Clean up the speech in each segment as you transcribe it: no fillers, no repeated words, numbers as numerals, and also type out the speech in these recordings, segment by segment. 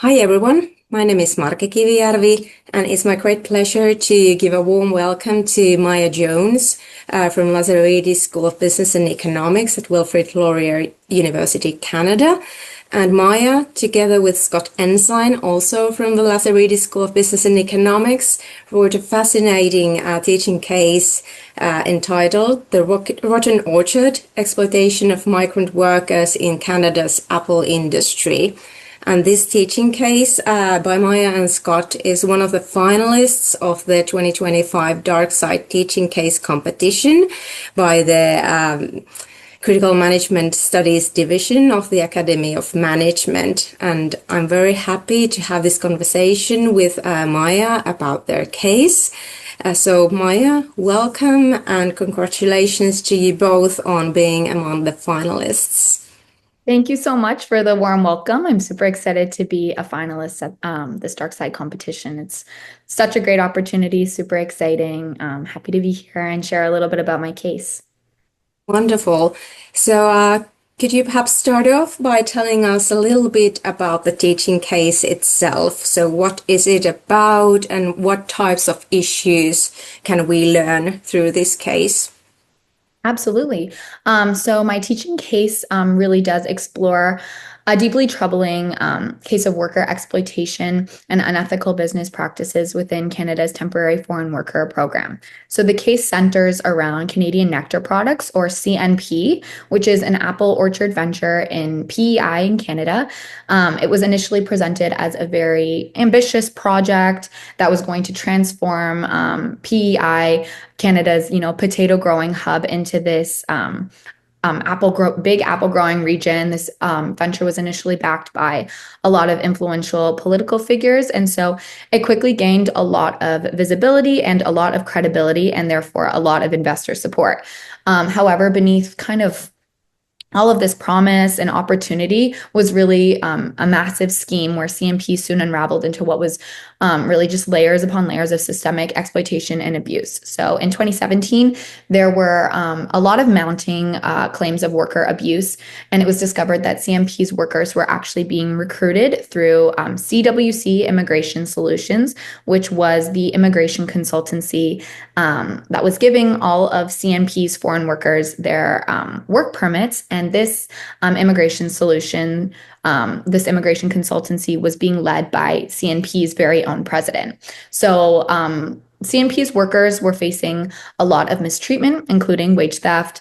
Hi everyone, my name is Marke Kivijärvi, and it's my great pleasure to give a warm welcome to Maya Jones from Lazaridis School of Business and Economics at Wilfrid Laurier University, Canada. And Maya, together with Scott Ensign, also from the Lazaridis School of Business and Economics, wrote a fascinating teaching case entitled The Rotten Orchard, Exploitation of Migrant Workers in Canada's Apple Industry. And this teaching case by Maya and Scott is one of the finalists of the 2025 Dark Side Teaching Case competition by the Critical Management Studies Division of the Academy of Management. And I'm very happy to have this conversation with Maya about their case. So Maya, welcome and congratulations to you both on being among the finalists. Thank you so much for the warm welcome. I'm super excited to be a finalist at this Dark Side competition. It's such a great opportunity, super exciting. Happy to be here and share a little bit about my case. Wonderful. So, could you perhaps start off by telling us a little bit about the teaching case itself? So, what is it about, and what types of issues can we learn through this case? Absolutely. So my teaching case really does explore a deeply troubling case of worker exploitation and unethical business practices within Canada's temporary foreign worker program. So the case centers around Canadian Nectar Products, or CNP, which is an apple orchard venture in PEI in Canada. It was initially presented as a very ambitious project that was going to transform PEI, Canada's, potato growing hub, into this big apple growing region. This venture was initially backed by a lot of influential political figures, and so it quickly gained a lot of visibility and a lot of credibility, and therefore a lot of investor support. However, beneath kind of all of this promise and opportunity was really a massive scheme where CMP soon unraveled into what was really just layers upon layers of systemic exploitation and abuse. So in 2017, there were a lot of mounting claims of worker abuse, and it was discovered that CMP's workers were actually being recruited through CWC Immigration Solutions, which was the immigration consultancy that was giving all of CMP's foreign workers their work permits. And this immigration solution, this immigration consultancy was being led by CNP's very own president. So CNP's workers were facing a lot of mistreatment, including wage theft,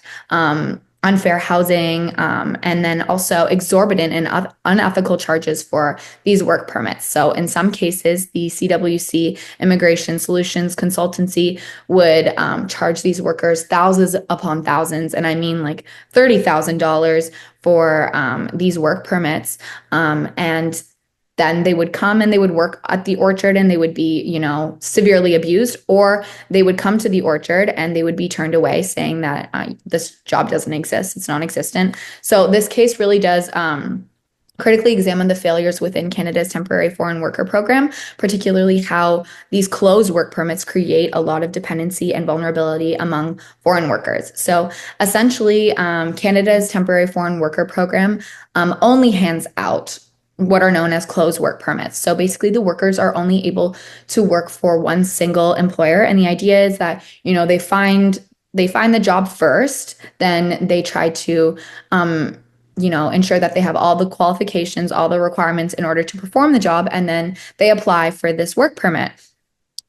unfair housing, and then also exorbitant and unethical charges for these work permits. So in some cases, the CWC Immigration Solutions Consultancy would charge these workers thousands upon thousands, and I mean like $30,000 for these work permits. And then they would come and they would work at the orchard and they would be, severely abused, or they would come to the orchard and they would be turned away saying that this job doesn't exist, it's non-existent. So this case really does critically examine the failures within Canada's temporary foreign worker program, particularly how these closed work permits create a lot of dependency and vulnerability among foreign workers. So essentially, Canada's temporary foreign worker program only hands out what are known as closed work permits. So basically the workers are only able to work for one single employer. And the idea is that, they find the job first, then they try to, ensure that they have all the qualifications, all the requirements in order to perform the job. And then they apply for this work permit.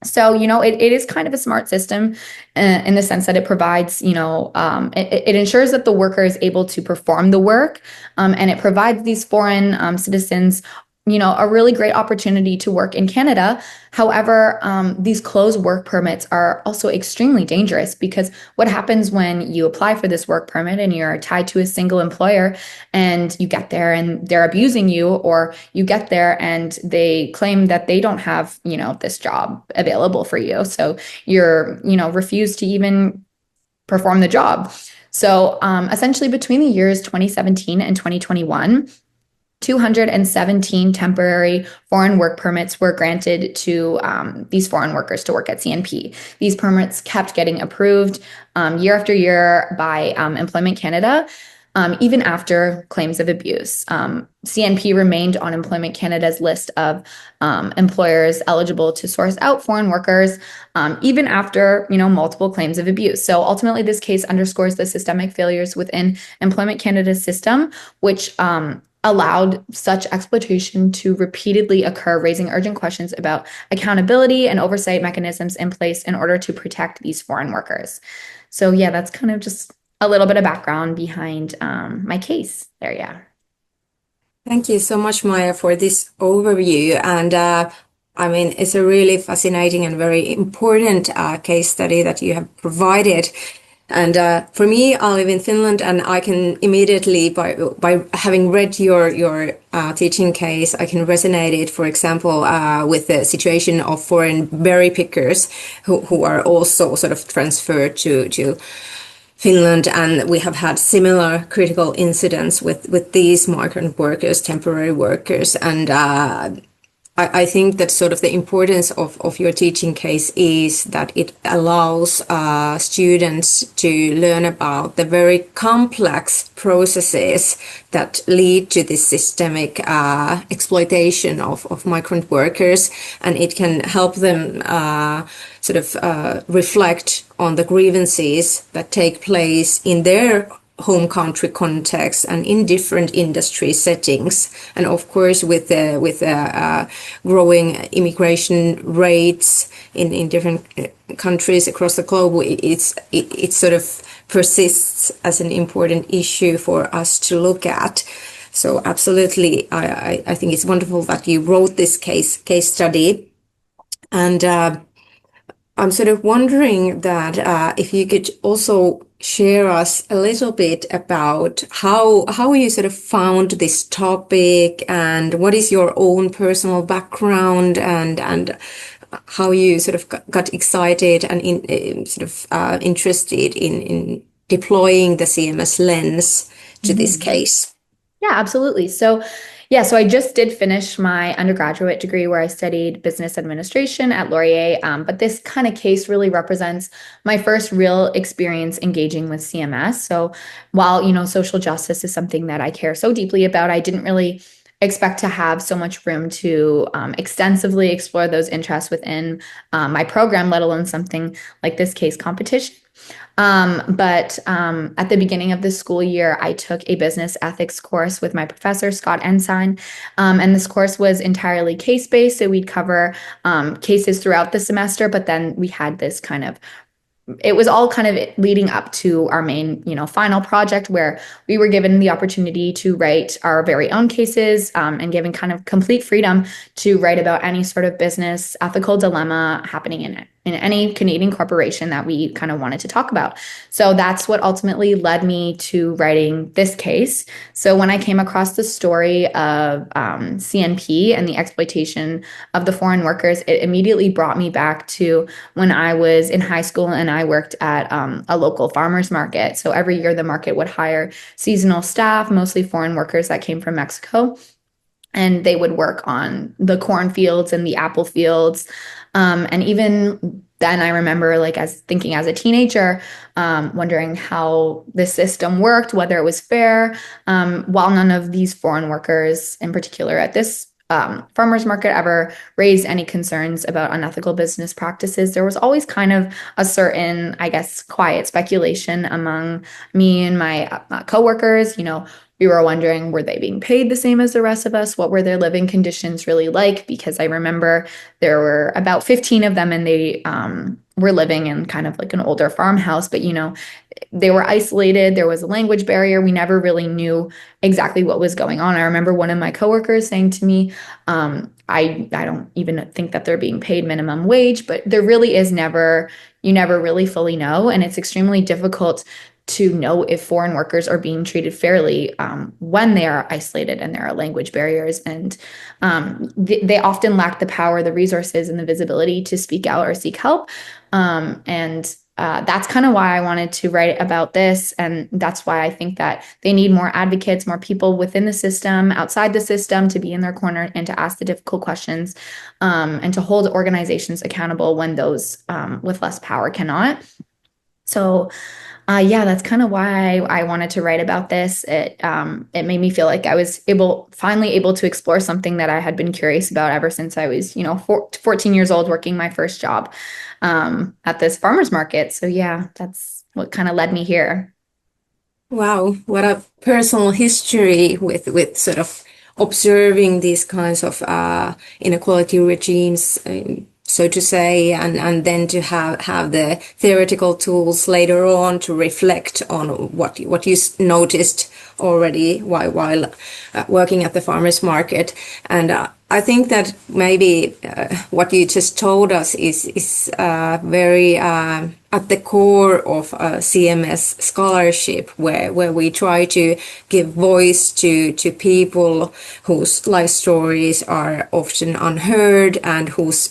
So, it is kind of a smart system in the sense that it provides, it ensures that the worker is able to perform the work, and it provides these foreign citizens, a really great opportunity to work in Canada. However, these closed work permits are also extremely dangerous, because what happens when you apply for this work permit and you're tied to a single employer and you get there and they're abusing you, or you get there and they claim that they don't have, this job available for you. So you're, refused to even perform the job. So essentially between the years 2017 and 2021, 217 temporary foreign work permits were granted to these foreign workers to work at CNP. These permits kept getting approved year after year by Employment Canada. even after claims of abuse. CNP remained on Employment Canada's list of employers eligible to source out foreign workers, even after, multiple claims of abuse. So ultimately, this case underscores the systemic failures within Employment Canada's system, which allowed such exploitation to repeatedly occur, raising urgent questions about accountability and oversight mechanisms in place in order to protect these foreign workers. So yeah, that's kind of just a little bit of background behind my case there. Yeah. Thank you so much, Maya, for this overview. And I mean, it's a really fascinating and very important case study that you have provided. And for me, I live in Finland, and I can immediately, by having read your teaching case, I can resonate it, for example, with the situation of foreign berry pickers who are also sort of transferred to Finland, and we have had similar critical incidents with these migrant workers, temporary workers, and I think that sort of the importance of your teaching case is that it allows students to learn about the very complex processes that lead to this systemic exploitation of migrant workers, and it can help them reflect on the grievances that take place in their home country context and in different industry settings, and of course with the growing immigration rates in different countries across the globe, it sort of persists as an important issue for us to look at. So absolutely, I think it's wonderful that you wrote this case study, and I'm sort of wondering that if you could also share us a little bit about how you sort of found this topic, and what is your own personal background, and how you sort of got excited and interested in deploying the CMS lens to this case. Yeah, absolutely. So I just did finish my undergraduate degree where I studied business administration at Laurier. But this kind of case really represents my first real experience engaging with CMS. So while, social justice is something that I care so deeply about, I didn't really expect to have so much room to extensively explore those interests within my program, let alone something like this case competition. But at the beginning of the school year, I took a business ethics course with my professor, Scott Ensign. And this course was entirely case-based. So we'd cover cases throughout the semester, but then we had this it was all kind of leading up to our main, final project, where we were given the opportunity to write our very own cases, and given kind of complete freedom to write about any sort of business ethical dilemma happening in any Canadian corporation that we kind of wanted to talk about. So that's what ultimately led me to writing this case. So when I came across the story of CNP and the exploitation of the foreign workers, it immediately brought me back to when I was in high school and I worked at a local farmers market. So every year the market would hire seasonal staff, mostly foreign workers that came from Mexico. And they would work on the cornfields and the apple fields. And even then, I remember as a teenager, wondering how the system worked, whether it was fair. While none of these foreign workers, in particular at this farmers market, ever raised any concerns about unethical business practices, there was always kind of a certain, I guess, quiet speculation among me and my coworkers. We were wondering, were they being paid the same as the rest of us? What were their living conditions really like? Because I remember there were about 15 of them, and they were living in kind of like an older farmhouse, but they were isolated. There was a language barrier. We never really knew exactly what was going on. I remember one of my coworkers saying to me, I don't even think that they're being paid minimum wage, but there really is you never really fully know. And it's extremely difficult to know if foreign workers are being treated fairly when they are isolated and there are language barriers. And they often lack the power, the resources, and the visibility to speak out or seek help. That's kind of why I wanted to write about this. And that's why I think that they need more advocates, more people within the system, outside the system, to be in their corner and to ask the difficult questions, and to hold organizations accountable when those with less power cannot. So Yeah, that's kind of why I wanted to write about this. It made me feel like I was finally able to explore something that I had been curious about ever since I was, 14 years old working my first job at this farmer's market. So yeah, that's what kind of led me here. Wow, what a personal history with sort of observing these kinds of inequality regimes, so to say, and then to have the theoretical tools later on to reflect on what you noticed already while working at the farmers market. And I think that maybe what you just told us is very at the core of CMS scholarship, where we try to give voice to people whose life stories are often unheard and whose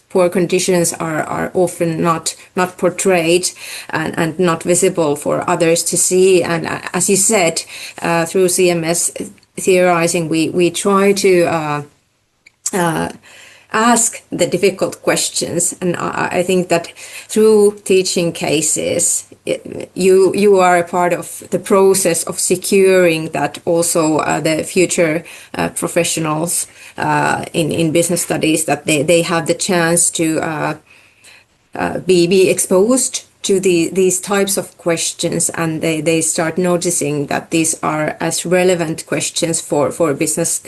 poor conditions are often not portrayed and not visible for others to see. And as you said, through CMS theorizing, we try to ask the difficult questions. And I think that through teaching cases, you are a part of the process of securing that also the future professionals in business studies, that they have the chance to be exposed to these types of questions, and they start noticing that these are as relevant questions for business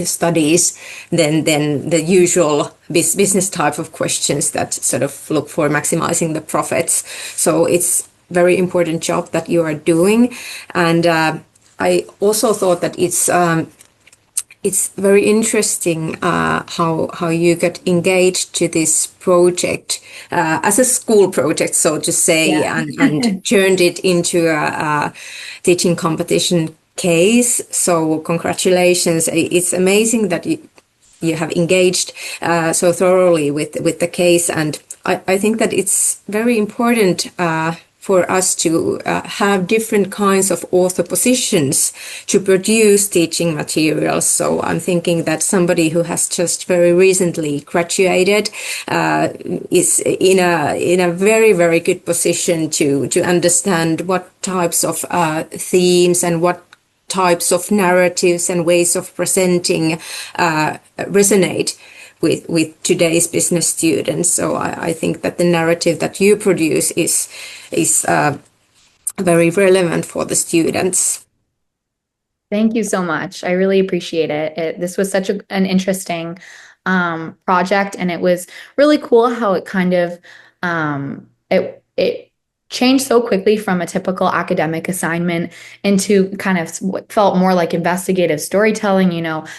studies than the usual business type of questions that sort of look for maximizing the profits. So it's very important job that you are doing. And I also thought that it's very interesting how you got engaged to this project as a school project, so to say, Yeah. and turned it into a teaching competition case. So congratulations! It's amazing that you have engaged so thoroughly with the case, and I think that it's very important for us to have different kinds of author positions to produce teaching materials. So I'm thinking that somebody who has just very recently graduated is in a very good position to understand what types of themes and what types of narratives and ways of presenting resonate with today's business students. So I think that the narrative that you produce is very relevant for the students. Thank you so much. I really appreciate it. This was such an interesting project, and it was really cool how it kind of it changed so quickly from a typical academic assignment into kind of what felt more like investigative storytelling.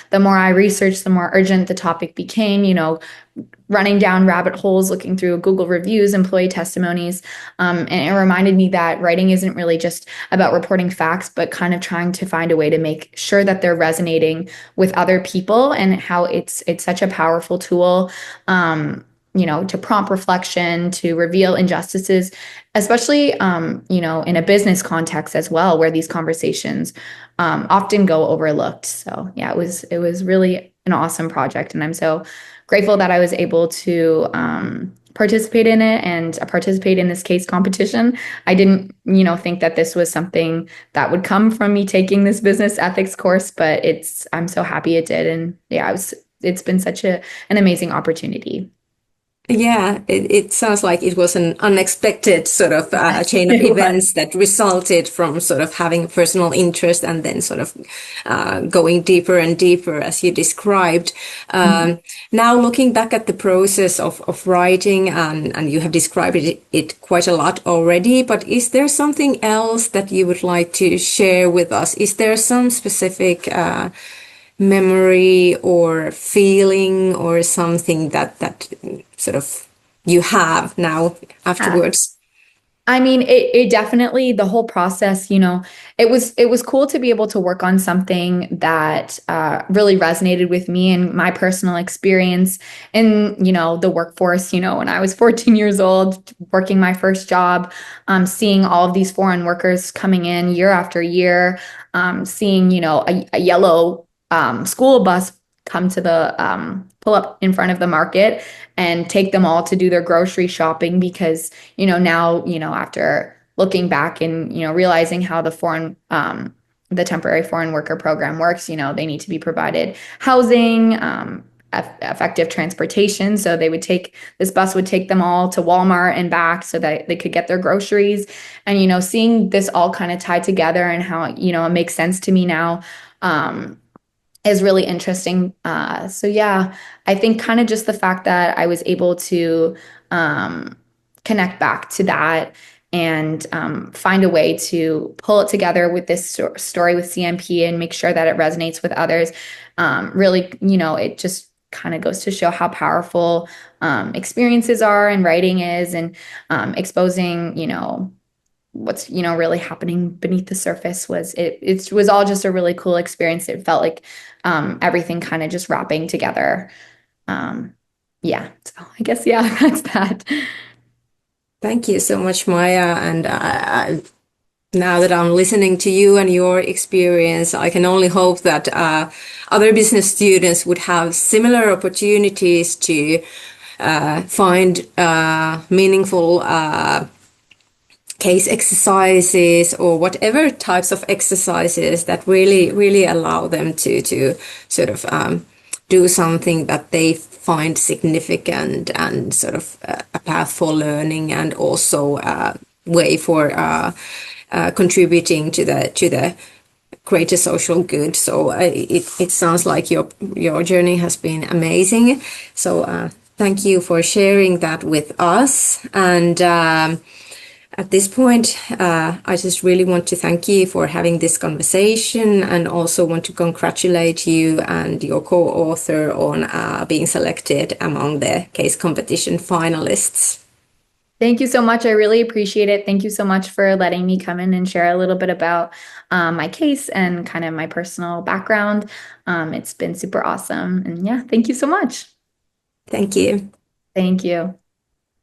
The more I researched, the more urgent the topic became. Running down rabbit holes, looking through Google reviews, employee testimonies. And it reminded me that writing isn't really just about reporting facts, but kind of trying to find a way to make sure that they're resonating with other people, and how it's such a powerful tool, to prompt reflection, to reveal injustices, especially, in a business context as well, where these conversations often go overlooked. So yeah, it was really an awesome project, and I'm so grateful that I was able to participate in it and participate in this case competition. I didn't, think that this was something that would come from me taking this business ethics course, but I'm so happy it did. And yeah, it's been such an amazing opportunity. Yeah, it sounds like it was an unexpected sort of chain of It was. events that resulted from sort of having a personal interest and then sort of going deeper and deeper as you described. Mhm. Now looking back at the process of writing, and you have described it quite a lot already, but is there something else that you would like to share with us? Is there some specific memory or feeling or something that sort of you have now Yeah. afterwards? I mean, it definitely, the whole process, it was cool to be able to work on something that really resonated with me and my personal experience in, the workforce, when I was 14 years old, working my first job, seeing all of these foreign workers coming in year after year, seeing, a yellow school bus come to pull up in front of the market and take them all to do their grocery shopping because now, after looking back and, realizing how the temporary foreign worker program works. They need to be provided housing, effective transportation. So this bus would take them all to Walmart and back so that they could get their groceries. And, seeing this all kind of tied together and how, it makes sense to me now. Is really interesting. So yeah, I think kind of just the fact that I was able to connect back to that and find a way to pull it together with this story with CMP and make sure that it resonates with others. Really, it just kind of goes to show how powerful experiences are and writing is, and exposing, what's really happening beneath the surface. It was all just a really cool experience. It felt like everything kind of just wrapping together. um yeah, so I guess, yeah, that's that. Thank you so much, Maya. And now that I'm listening to you and your experience, I can only hope that other business students would have similar opportunities to find meaningful case exercises or whatever types of exercises that really allow them to sort of do something that they find significant and sort of a path for learning and also a way for contributing to the greater social good. So it sounds like your journey has been amazing. So thank you for sharing that with us. And at this point, I just really want to thank you for having this conversation and also want to congratulate you and your co-author on being selected among the case competition finalists. Thank you so much. I really appreciate it. Thank you so much for letting me come in and share a little bit about my case and kind of my personal background. It's been super awesome. And yeah, thank you so much. Thank you. Thank you.